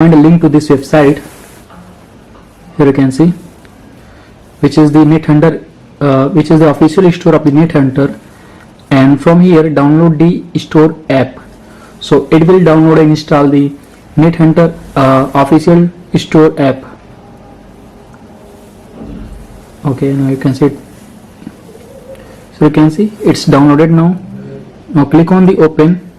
find a link to this website. Here you can see, which is the NetHunter, which is the official store of the NetHunter, and from here download the store app. So it will download and install the NetHunter official store app. Okay, now you can see it. So you can see it's downloaded now. Now click on the open,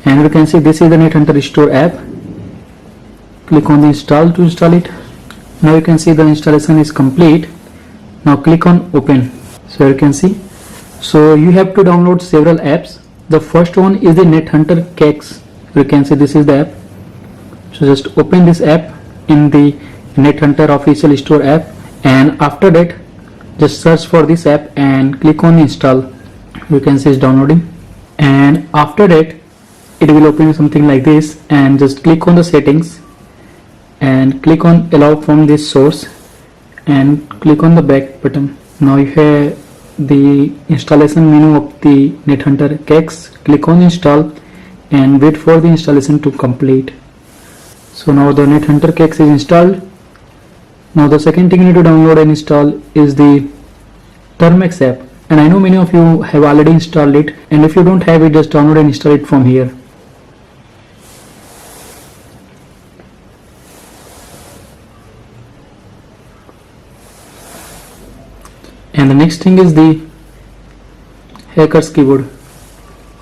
and you can see this is the NetHunter store app. Click on the install to install it. Now you can see the installation is complete. Now click on open. So you can see, so you have to download several apps. The first one is the NetHunter Kex. You can see this is the app. So just open this app in the NetHunter official store app, and after that just search for this app and click on install. You can see it's downloading, and after that it will open something like this, and just click on the settings and click on allow from this source and click on the back button. Now you have the installation menu of the NetHunter Kex. Click on install and wait for the installation to complete. So now the NetHunter Kex is installed. Now the second thing you need to download and install is the Termux app, and I know many of you have already installed it, and if you don't have it, just download and install it from here. And the next thing is the Hackers keyboard.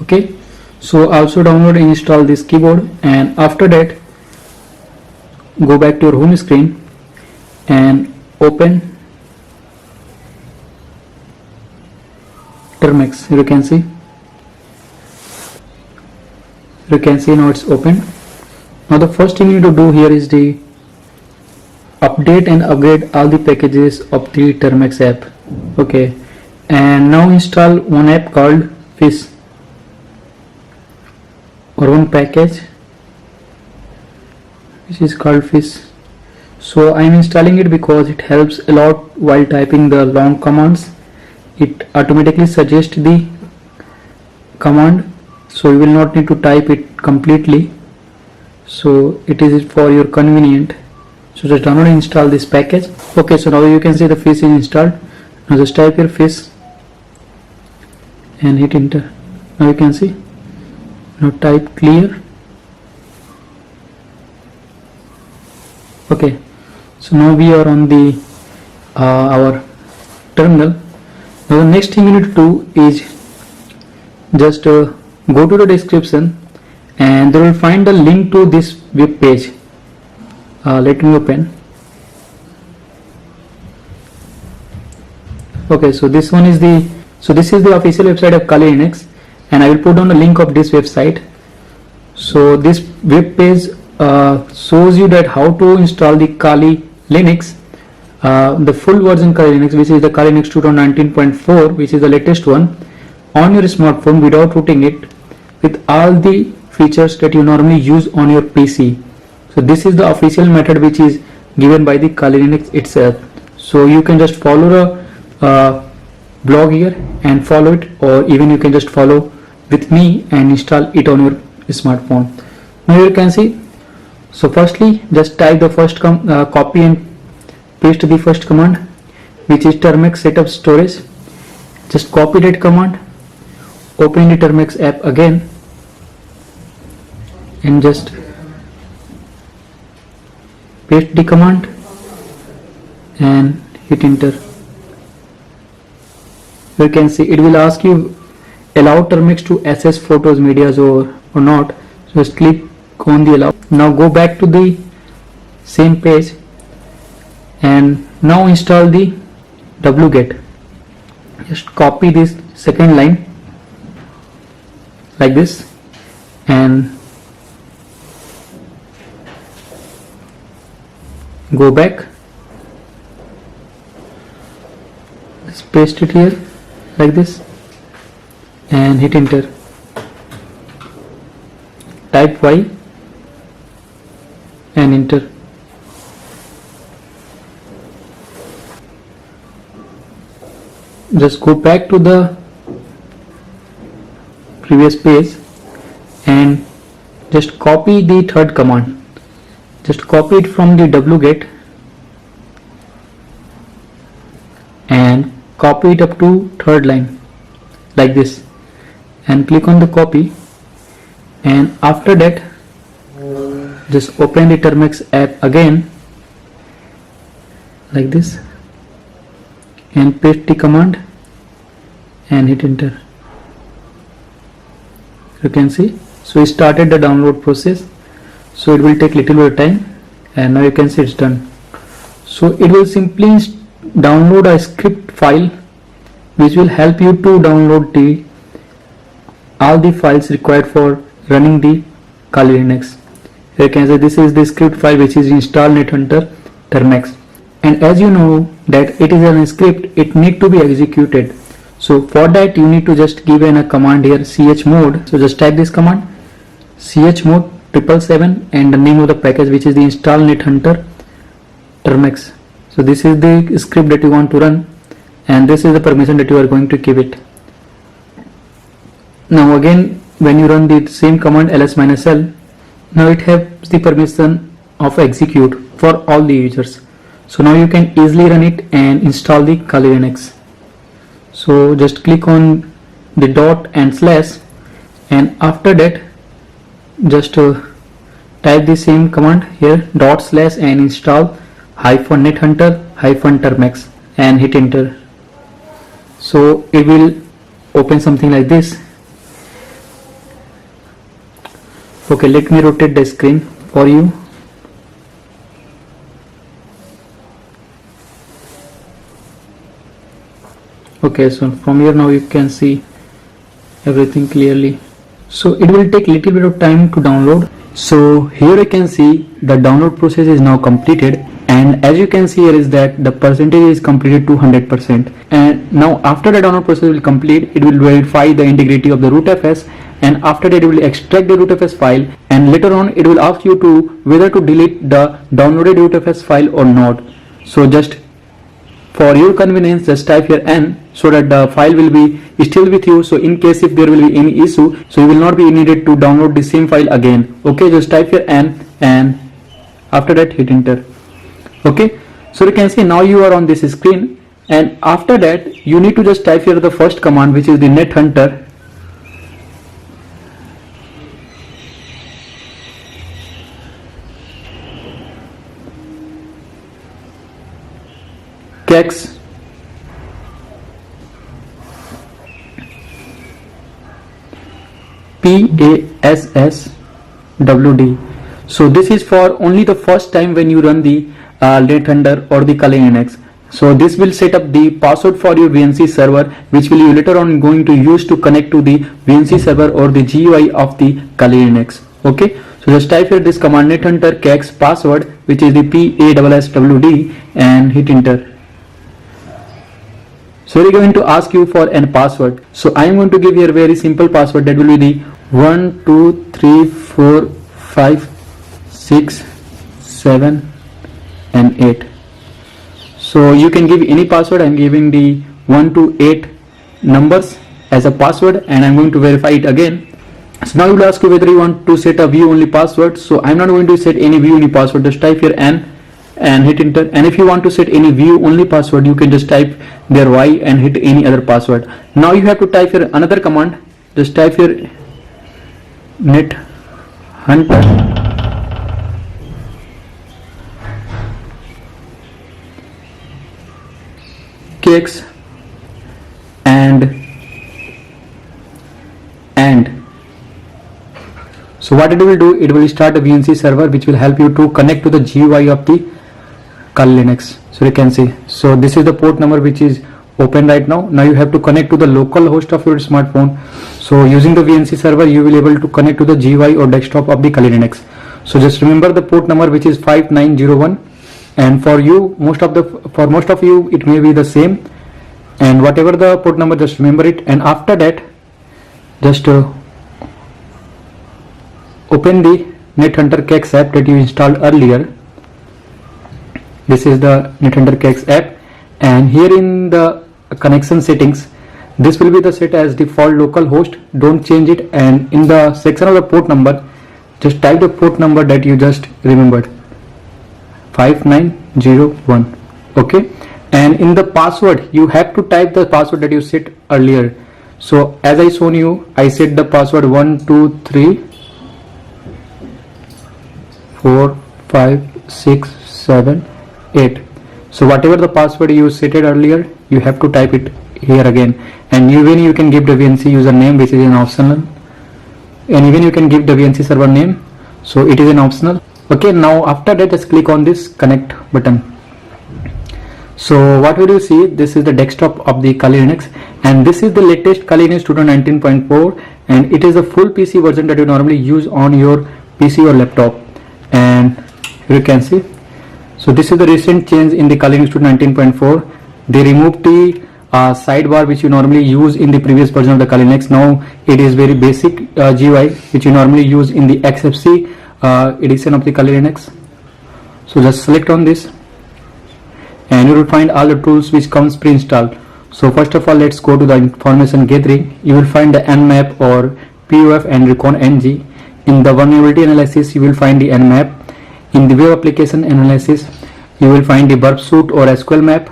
Okay, so also download and install this keyboard, and after that go back to your home screen and open Termux. You can see now it's open. Now the first thing you need to do here is the update and upgrade all the packages of the Termux app. Okay, and now install one app called Fish, or one package which is called Fish. So I am installing it because it helps a lot while typing the long commands. It automatically suggests the command, so you will not need to type it completely. So it is for your convenient. So just download and install this package. Okay, so now you can see the Fish is installed. Now just type your Fish and hit enter. Now you can see, now type clear. Okay, so now we are on the our terminal. Now the next thing you need to do is just go to the description, and there will find the link to this web page. Let me open. Okay, so this is the official website of Kali Linux, and I will put down the link of this website. So this web page shows you that how to install the Kali Linux, the full version Kali Linux, which is the Kali Linux 2019.4, which is the latest one, on your smartphone without rooting it, with all the features that you normally use on your PC. So this is the official method which is given by the Kali Linux itself. So you can just follow the blog here and follow it, or even you can just follow with me and install it on your smartphone. Now you can see, so firstly just type the first copy and paste the first command, which is Termux setup storage. Just copy that command, open the Termux app again, and just paste the command and hit enter. You can see it will ask you allow Termux to access photos, medias or not. So just click on the allow. Now go back to the same page, and now install the wget. Just copy this second line like this, and go back, just paste it here like this and hit enter. Type Y and enter. Just go back to the previous page and just copy the third command, just copy it from the wget and copy it up to third line like this, and click on the copy, and after that just open the Termex app again like this and paste the command and hit enter. You can see, so it started the download process, so it will take little bit of time, and now you can see it's done. So it will simply download a script file which will help you to download all the files required for running the Kali Linux. You can say this is the script file which is install NetHunter Termex, and as you know that it is a script, it need to be executed. So for that you need to just give a command here, chmod. So just type this command, chmod 777, and the name of the package which is the install NetHunter Termex. So this is the script that you want to run, and this is the permission that you are going to give it. Now again, when you run the same command ls-l, now it has the permission of execute for all the users. So now you can easily run it and install the Kali Linux. So just click on the dot and slash, and after that just type the same command here, dot slash, and install -NetHunter -Termex and hit enter. So it will open something like this. Okay, let me rotate the screen for you. Okay, so from here now you can see everything clearly. So it will take little bit of time to download. So here you can see the download process is now completed, and as you can see here is that the percentage is completed to 100%. And now after the download process will complete, it will verify the integrity of the rootfs, and after that it will extract the rootfs file, and later on it will ask you to whether to delete the downloaded rootfs file or not. So just for your convenience just type here n, so that the file will be still with you. So in case if there will be any issue, so you will not be needed to download the same file again. Okay, just type here n, and after that hit enter. Okay, so you can see now you are on this screen, and after that you need to just type here the first command, which is the NetHunter kex PASSWD. So this is for only the first time when you run the NetHunter or the Kali Linux. So this will set up the password for your VNC server, which will you later on going to use to connect to the VNC server or the GUI of the Kali Linux. Okay, so just type here this command NetHunter kex password, which is the PASSWD, and hit enter. So we're going to ask you for a password. So I am going to give here a very simple password, that will be the 1 2 3 4 5 6 7 and 8. So you can give any password. I am giving the 1 to 8 numbers as a password, and I am going to verify it again. So now it will ask you whether you want to set a view only password. So I am not going to set any view only password. Just type here n and hit enter. And if you want to set any view only password, you can just type there y and hit any other password. Now you have to type here another command. Just type here NetHunter kex and so what it will do, it will start a VNC server which will help you to connect to the GUI of the Kali Linux. So you can see, so this is the port number which is open right now. Now you have to connect to the local host of your smartphone. So using the VNC server, you will be able to connect to the GUI or desktop of the Kali Linux. So just remember the port number, which is 5901, and for you, most of you it may be the same, and whatever the port number, just remember it. And after that just open the NetHunter kex app that you installed earlier. This is the NetHunter kex app, and here in the connection settings, this will be the set as default local host. Don't change it. And in the section of the port number, just type the port number that you just remembered. 5901. Okay, and in the password you have to type the password that you set earlier. So as I shown you, I set the password 1 2 3 4 5 6 7 8. So whatever the password you set it earlier, you have to type it here again. And even you can give the VNC username, which is an optional, and even you can give the VNC server name, so it is an optional. Okay, now after that just click on this connect button. So what will you see? This is the desktop of the Kali Linux, and this is the latest Kali Linux 2019.4, and it is a full PC version that you normally use on your PC or laptop. And you can see, so this is the recent change in the Kali Linux 2019.4. They removed the sidebar which you normally use in the previous version of the Kali Linux. Now it is very basic GUI which you normally use in the XFC edition of the Kali Linux. So just select on this, and you will find all the tools which comes pre-installed. So first of all, let's go to the information gathering. You will find the Nmap or POF and Recon NG. In the vulnerability analysis, you will find the Nmap. In the web application analysis, you will find the burp suite or SQL map.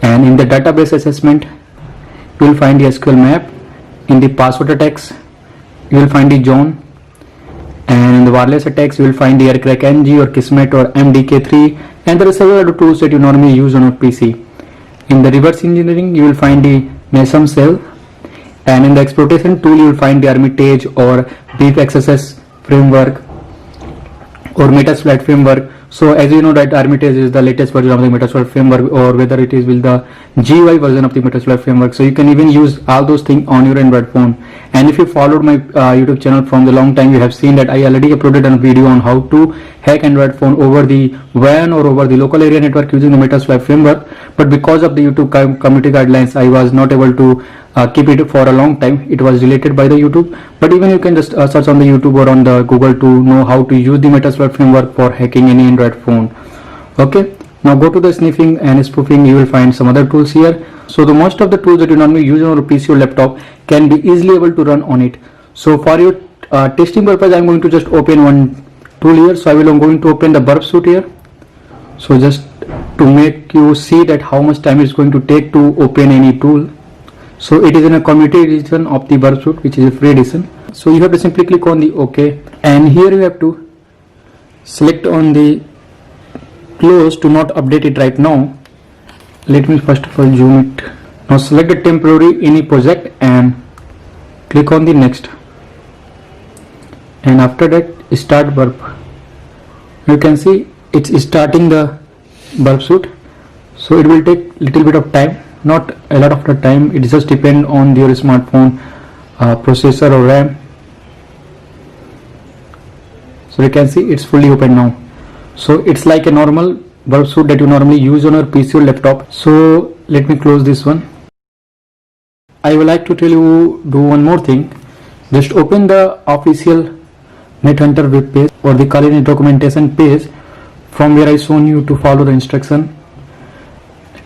And in the database assessment, you will find the SQL map. In the password attacks, you will find the John. And in the wireless attacks, you will find the Aircrack NG or Kismet or MDK3, and there are several other tools that you normally use on your PC. In the reverse engineering, you will find the Mesem Cell, and in the exploitation tool, you will find the Armitage or Beef XSS framework or Metasploit framework. So as you know that Armitage is the latest version of the Metasploit framework, or whether it is with the GUI version of the Metasploit framework. So you can even use all those things on your Android phone. And if you followed my YouTube channel from the long time, you have seen that I already uploaded a video on how to hack Android phone over the WAN or over the local area network using the Metasploit framework. But because of the YouTube community guidelines, I was not able to keep it for a long time. It was deleted by the YouTube. But even you can just search on the YouTube or on the Google to know how to use the Metasploit framework for hacking any Android phone. Okay, now go to the sniffing and spoofing. You will find some other tools here. So the most of the tools that you normally use on your PC or laptop can be easily able to run on it. So for your testing purpose, I am going to just open one tool here. So I will going to open the burp suite here. So just to make you see that how much time it's going to take to open any tool. So it is in a community edition of the burp suite, which is a free edition. So you have to simply click on the OK, and here you have to select on the close to not update it right now. Let me first of all zoom it. Now select the temporary any project and click on the next, and after that start burp. You can see it's starting the burp suite. So it will take little bit of time, not a lot of the time. It just depend on your smartphone processor or RAM. So you can see it's fully open now. So it's like a normal burp suite that you normally use on your PC or laptop. So let me close this one. I would like to tell you do one more thing. Just open the official NetHunter web page or the Kali Linux documentation page from where I shown you to follow the instruction.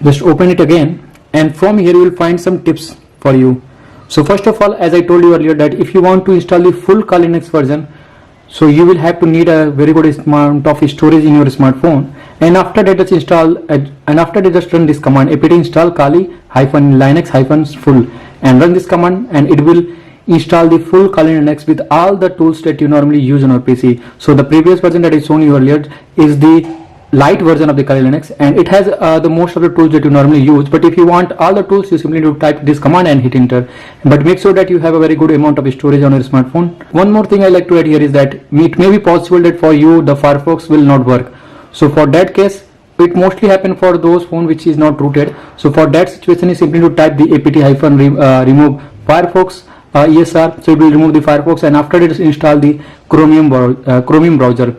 Just open it again, and from here you will find some tips for you. So first of all, as I told you earlier, that if you want to install the full Kali Linux version, so you will have to need a very good amount of storage in your smartphone. And after that, just install and after that, just run this command apt install Kali-Linux-full, and run this command, and it will install the full Kali Linux with all the tools that you normally use on your PC. So the previous version that I shown you earlier is the light version of the Kali Linux, and it has the most of the tools that you normally use. But if you want all the tools, you simply need to type this command and hit enter. But make sure that you have a very good amount of storage on your smartphone. One more thing I like to add here is that it may be possible that for you the Firefox will not work. So for that case, it mostly happen for those phone which is not rooted. So for that situation, you simply need to type the apt-remove Firefox ESR. So it will remove the Firefox, and after that, install the Chromium browser.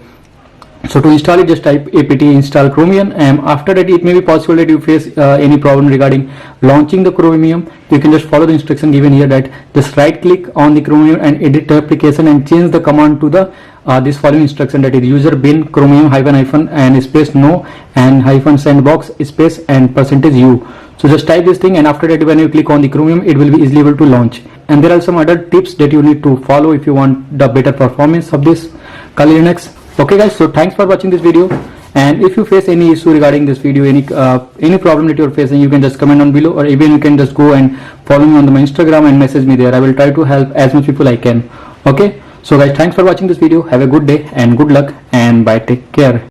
So to install it, just type apt install Chromium, and after that, it may be possible that you face any problem regarding launching the Chromium. You can just follow the instruction given here, that just right click on the Chromium and edit the application and change the command to the this following instruction, that is user bin Chromium hyphen and space no and hyphen sandbox space and %u. So just type this thing, and after that, when you click on the Chromium, it will be easily able to launch. And there are some other tips that you need to follow if you want the better performance of this Kali Linux. Okay guys, so thanks for watching this video, And if you face any issue regarding this video, any problem that you're facing, you can just comment on below, or even you can just go and follow me on my Instagram and message me there. I will try to help as much people I can. Okay, so guys, thanks for watching this video. Have a good day and good luck, and bye, take care.